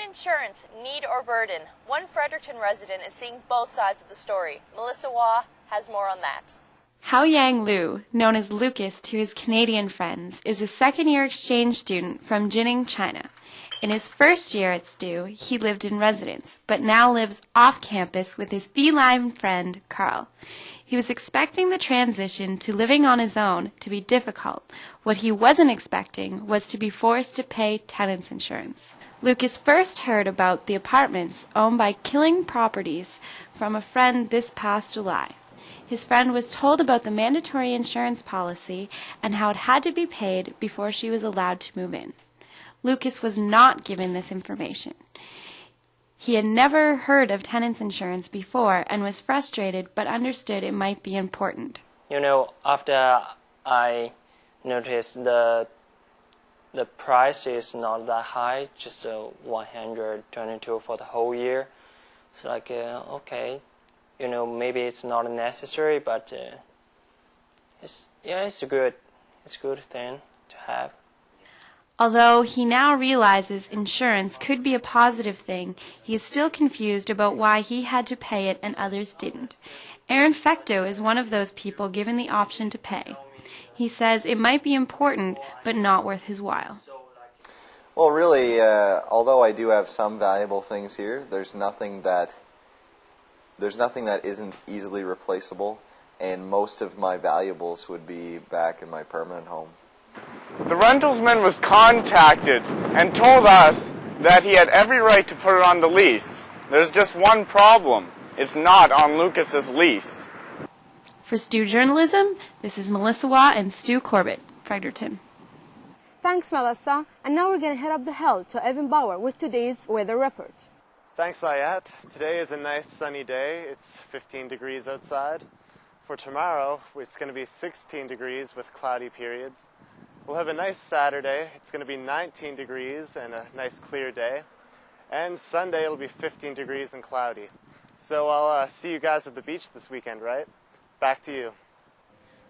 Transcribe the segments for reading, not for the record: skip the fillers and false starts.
insurance, need or burden? One Fredericton resident is seeing both sides of the story. Melissa Waugh has more on that. Hao Yang Liu, known as Lucas to his Canadian friends, is a second-year exchange student from Jining, China. In his first year at STU, he lived in residence, but now lives off campus with his feline friend, Carl. He was expecting the transition to living on his own to be difficult. What he wasn't expecting was to be forced to pay tenants insurance. Lucas first heard about the apartments owned by Killing Properties from a friend this past July. His friend was told about the mandatory insurance policy and how it had to be paid before she was allowed to move in. Lucas was not given this information. He had never heard of tenants insurance before and was frustrated but understood it might be important. After I noticed the price is not that high, just 122 for the whole year. It's like, okay, maybe it's not necessary, but it's a good thing to have. Although he now realizes insurance could be a positive thing, he is still confused about why he had to pay it and others didn't. Aaron Fecto is one of those people given the option to pay. He says it might be important, but not worth his while. Well, really, although I do have some valuable things here, there's nothing that isn't easily replaceable, and most of my valuables would be back in my permanent home. The rentalsman was contacted and told us that he had every right to put it on the lease. There's just one problem. It's not on Lucas's lease. For STU Journalism, this is Melissa Waugh and Stu Corbett, Fredericton. Thanks, Melissa. And now we're going to head up the hill to Evan Bauer with today's weather report. Thanks, Ayat. Today is a nice sunny day. It's 15 degrees outside. For tomorrow, it's going to be 16 degrees with cloudy periods. We'll have a nice Saturday. It's going to be 19 degrees and a nice clear day. And Sunday, it'll be 15 degrees and cloudy. So I'll see you guys at the beach this weekend, right? Back to you.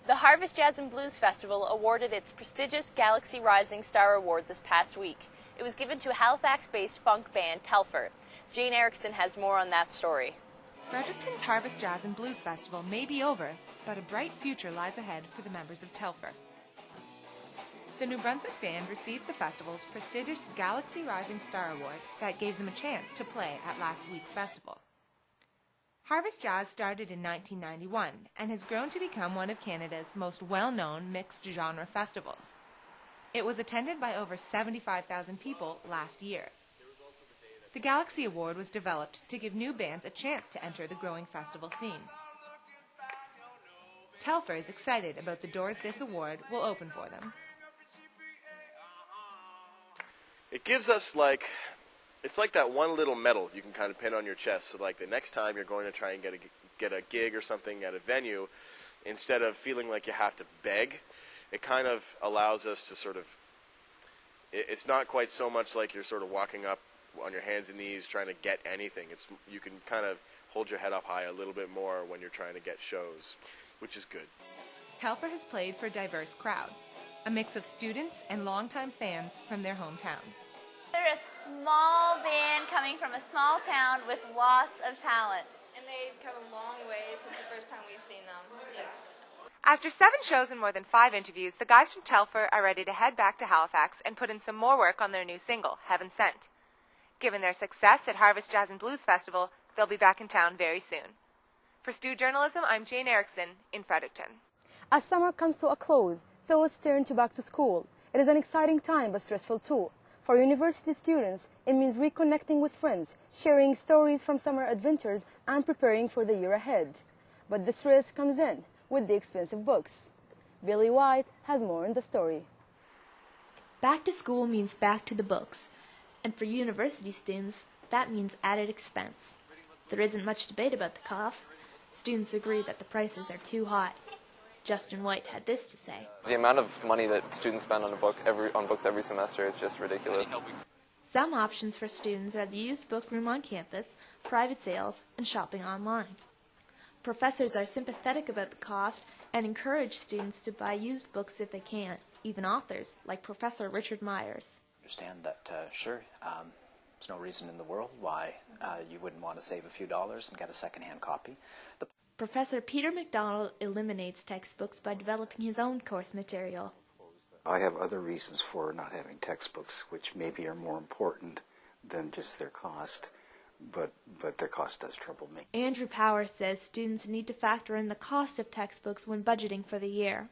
The Harvest Jazz and Blues Festival awarded its prestigious Galaxy Rising Star Award this past week. It was given to Halifax-based funk band Telfer. Jane Erickson has more on that story. Fredericton's Harvest Jazz and Blues Festival may be over, but a bright future lies ahead for the members of Telfer. The New Brunswick band received the festival's prestigious Galaxy Rising Star Award that gave them a chance to play at last week's festival. Harvest Jazz started in 1991 and has grown to become one of Canada's most well-known mixed-genre festivals. It was attended by over 75,000 people last year. The Galaxy Award was developed to give new bands a chance to enter the growing festival scene. Telfer is excited about the doors this award will open for them. It gives us it's like that one little medal you can kind of pin on your chest. So like the next time you're going to try and get a gig or something at a venue, instead of feeling like you have to beg, it kind of allows us to sort of, it's not quite so much like you're sort of walking up on your hands and knees trying to get anything. You can kind of hold your head up high a little bit more when you're trying to get shows, which is good. Telfer has played for diverse crowds, a mix of students and longtime fans from their hometown. They're a small band coming from a small town with lots of talent. And they've come a long way since the first time we've seen them. Yes. After 7 shows and more than 5 interviews, the guys from Telfer are ready to head back to Halifax and put in some more work on their new single, Heaven Sent. Given their success at Harvest Jazz and Blues Festival, they'll be back in town very soon. For STU Journalism, I'm Jane Erickson in Fredericton. As summer comes to a close, thoughts turn to back to school. It is an exciting time but stressful too. For university students, it means reconnecting with friends, sharing stories from summer adventures, and preparing for the year ahead. But the stress comes in with the expensive books. Billy White has more in the story. Back to school means back to the books. And for university students, that means added expense. There isn't much debate about the cost. Students agree that the prices are too high. Justin White had this to say. The amount of money that students spend on books every semester is just ridiculous. Some options for students are the used book room on campus, private sales, and shopping online. Professors are sympathetic about the cost and encourage students to buy used books if they can, even authors, like Professor Richard Myers. Understand that, sure, There's no reason in the world why you wouldn't want to save a few dollars and get a secondhand copy. Professor Peter McDonald eliminates textbooks by developing his own course material. I have other reasons for not having textbooks, which maybe are more important than just their cost, but their cost does trouble me. Andrew Power says students need to factor in the cost of textbooks when budgeting for the year.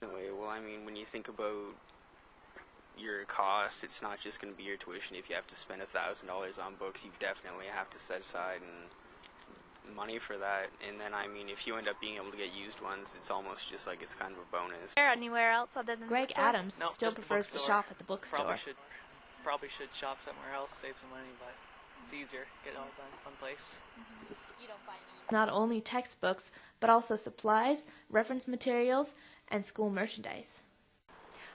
Well, I mean, when you think about your costs, it's not just going to be your tuition. If you have to spend $1,000 on books, you definitely have to set aside money for that. And then, I mean, if you end up being able to get used ones, it's almost just like it's kind of a bonus. Anywhere else other than Greg the bookstore? Adams still prefers to shop at the bookstore. Probably should shop somewhere else, save some money, but it's easier. Get it all done in one place. Not only textbooks, but also supplies, reference materials, and school merchandise.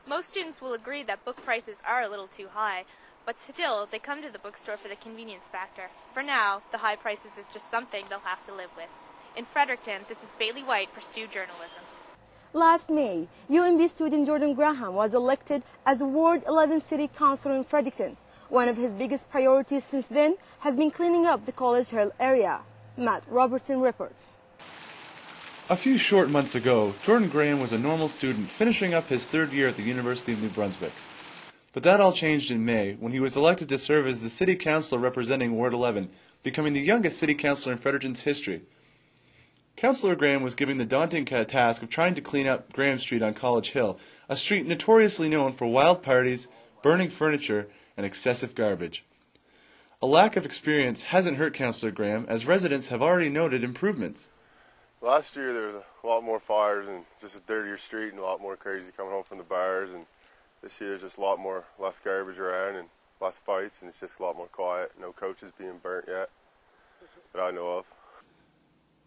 Most students will agree that book prices are a little too high, but still, they come to the bookstore for the convenience factor. For now, the high prices is just something they'll have to live with. In Fredericton, this is Bailey White for Stu Journalism. Last May, UNB student Jordan Graham was elected as Ward 11 City Councilor in Fredericton. One of his biggest priorities since then has been cleaning up the College Hill area. Matt Robertson reports. A few short months ago, Jordan Graham was a normal student finishing up his third year at the University of New Brunswick. But that all changed in May when he was elected to serve as the city councillor representing Ward 11, becoming the youngest city councillor in Fredericton's history. Councillor Graham was given the daunting task of trying to clean up Graham Street on College Hill, a street notoriously known for wild parties, burning furniture, and excessive garbage. A lack of experience hasn't hurt Councillor Graham, as residents have already noted improvements. Last year there was a lot more fires and just a dirtier street and a lot more crazy coming home from the bars, and this year there's just a lot less garbage around and less fights, and it's just a lot more quiet. No coaches being burnt yet that I know of.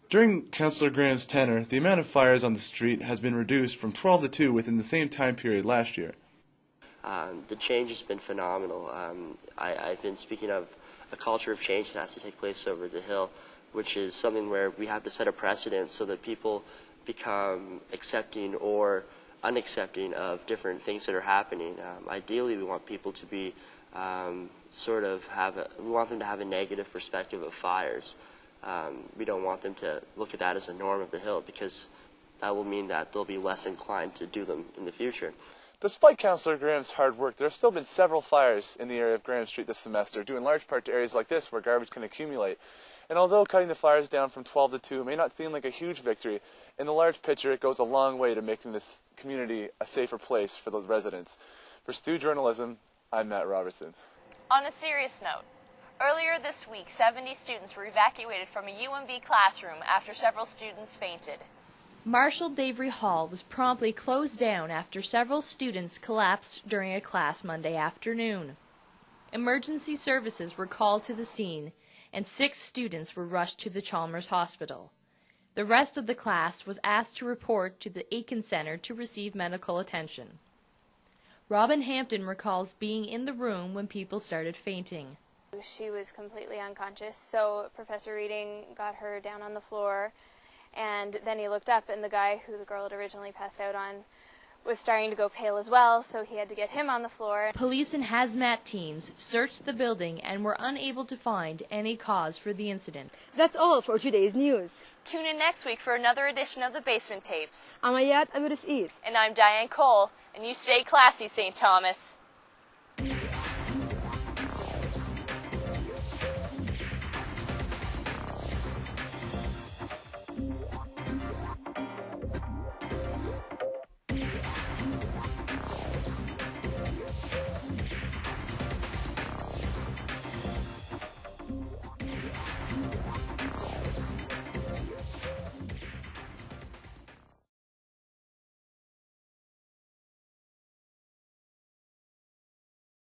During Councillor Graham's tenure, the amount of fires on the street has been reduced from 12 to 2 within the same time period last year. The change has been phenomenal. I've been speaking of a culture of change that has to take place over the Hill, which is something where we have to set a precedent so that people become accepting or unaccepting of different things that are happening. Ideally, we want people to be we want them to have a negative perspective of fires. We don't want them to look at that as a norm of the Hill, because that will mean that they'll be less inclined to do them in the future. Despite Councillor Graham's hard work, there have still been several fires in the area of Graham Street this semester, due in large part to areas like this where garbage can accumulate. And although cutting the fires down from 12 to 2 may not seem like a huge victory, in the large picture it goes a long way to making this community a safer place for the residents. For Stu Journalism, I'm Matt Robertson. On a serious note, earlier this week, 70 students were evacuated from a UNB classroom after several students fainted. Marshall Davery Hall was promptly closed down after several students collapsed during a class Monday afternoon. Emergency services were called to the scene, and 6 students were rushed to the Chalmers Hospital. The rest of the class was asked to report to the Aiken Center to receive medical attention. Robin Hampton recalls being in the room when people started fainting. She was completely unconscious, so Professor Reading got her down on the floor, and then he looked up, and the guy who the girl had originally passed out on was starting to go pale as well, so he had to get him on the floor. Police and hazmat teams searched the building and were unable to find any cause for the incident. That's all for today's news. Tune in next week for another edition of the Basement Tapes. I'm Ayat Amiris Eid. And I'm Diane Cole, and you stay classy, St. Thomas.